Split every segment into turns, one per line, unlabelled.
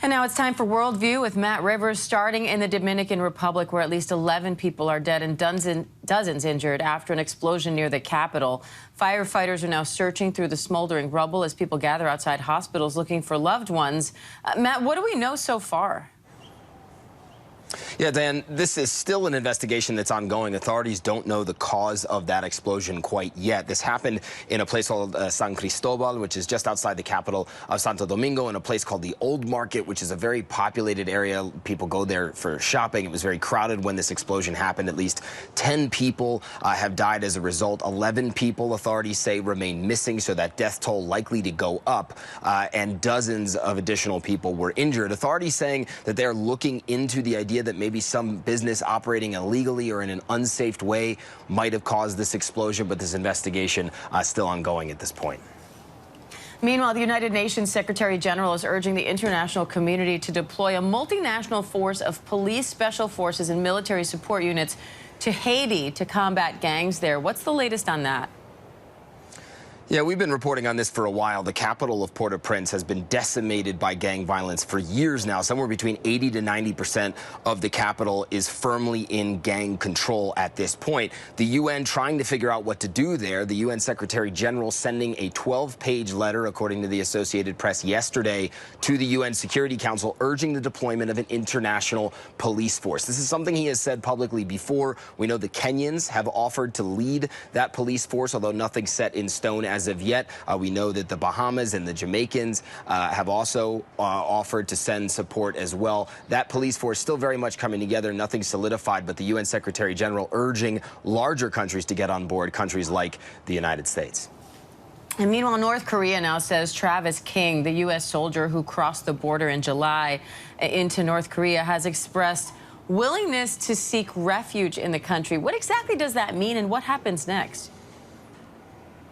And now it's time for Worldview with Matt Rivers, starting in the Dominican Republic, where at least 11 people are dead and dozens injured after an explosion near the capital. Firefighters are now searching through the smoldering rubble as people gather outside hospitals looking for loved ones. Matt, what do we know so far?
Yeah, Dan, this is still an investigation that's ongoing. Authorities don't know the cause of that explosion quite yet. This happened in a place called San Cristobal, which is just outside the capital of Santo Domingo, in a place called the Old Market, which is a very populated area. People go there for shopping. It was very crowded when this explosion happened. At least 10 people have died as a result. 11 people, authorities say, remain missing, so that death toll likely to go up, and dozens of additional people were injured. Authorities saying that they're looking into the idea that maybe some business operating illegally or in an unsafe way might have caused this explosion, but this investigation still ongoing at this point.
Meanwhile, the United Nations Secretary General is urging the international community to deploy a multinational force of police, special forces, and military support units to Haiti to combat gangs there. What's the latest on that?
Yeah, we've been reporting on this for a while. The capital of Port-au-Prince has been decimated by gang violence for years now. Somewhere between 80 to 90% of the capital is firmly in gang control at this point. The UN trying to figure out what to do there. The UN Secretary General sending a 12-page letter, according to the Associated Press yesterday, to the UN Security Council, urging the deployment of an international police force. This is something he has said publicly before. We know the Kenyans have offered to lead that police force, although nothing's set in stone as of yet. We know that the Bahamas and the Jamaicans have also offered to send support as well. That police force still very much coming together, nothing solidified, but the UN Secretary General urging larger countries to get on board, countries like the United States.
And meanwhile, North Korea now says Travis King, the U.S. soldier who crossed the border in July into North Korea, has expressed willingness to seek refuge in the country. What exactly does that mean, and what happens next?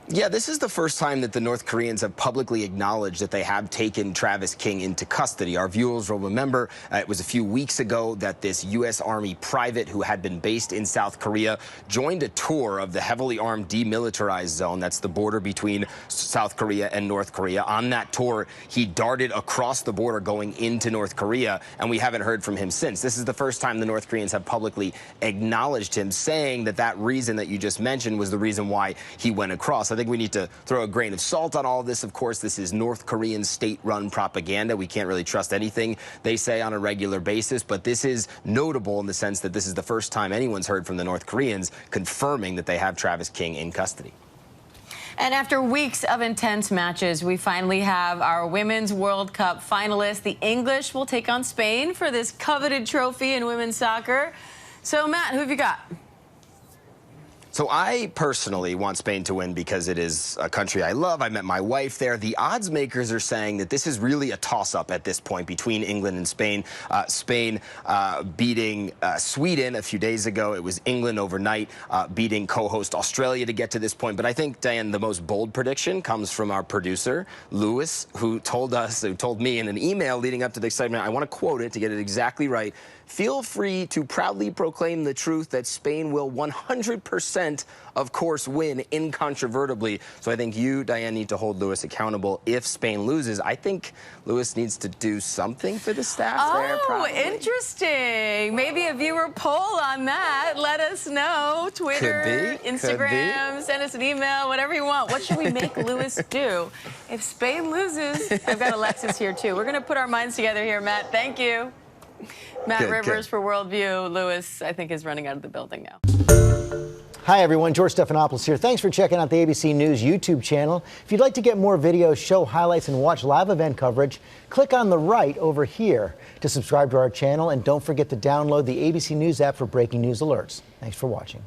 Yeah, this is the first time that the North Koreans have publicly acknowledged that they have taken Travis King into custody. Our viewers will remember it was a few weeks ago that this U.S. Army private who had been based in South Korea joined a tour of the heavily armed demilitarized zone. That's the border between South Korea and North Korea. On that tour, he darted across the border going into North Korea, and we haven't heard from him since. This is the first time the North Koreans have publicly acknowledged him, saying that that reason that you just mentioned was the reason why he went across. I think we need to throw a grain of salt on all of this. Of course, this is North Korean state-run propaganda. We can't really trust anything they say on a regular basis, but this is notable in the sense that this is the first time anyone's heard from the North Koreans confirming that they have Travis King in custody.
And after weeks of intense matches, we finally have our Women's World Cup finalists. The English will take on Spain for this coveted trophy in women's soccer. So, Matt, who have you got?
So I personally want Spain to win because it is a country I love. I met my wife there. The odds makers are saying that this is really a toss-up at this point between England and Spain. Spain beating Sweden a few days ago. It was England overnight beating co-host Australia to get to this point. But I think, Diane, the most bold prediction comes from our producer, Lewis, who told me in an email leading up to the excitement. I want to quote it to get it exactly right. Feel free to proudly proclaim the truth that Spain will 100% of course win incontrovertibly. So I think you, Diane, need to hold Lewis accountable if Spain loses. I think Lewis needs to do something for the staff there, probably.
Oh, interesting. Maybe a viewer poll on that. Let us know. Twitter, Instagram, send us an email, whatever you want. What should we make Lewis do if Spain loses? I've got Alexis here, too. We're going to put our minds together here, Matt. Thank you. Matt Rivers for Worldview. Lewis, I think, is running out of the building now.
Hi, everyone. George Stephanopoulos here. Thanks for checking out the ABC News YouTube channel. If you'd like to get more videos, show highlights, and watch live event coverage, click on the right over here to subscribe to our channel. And don't forget to download the ABC News app for breaking news alerts. Thanks for watching.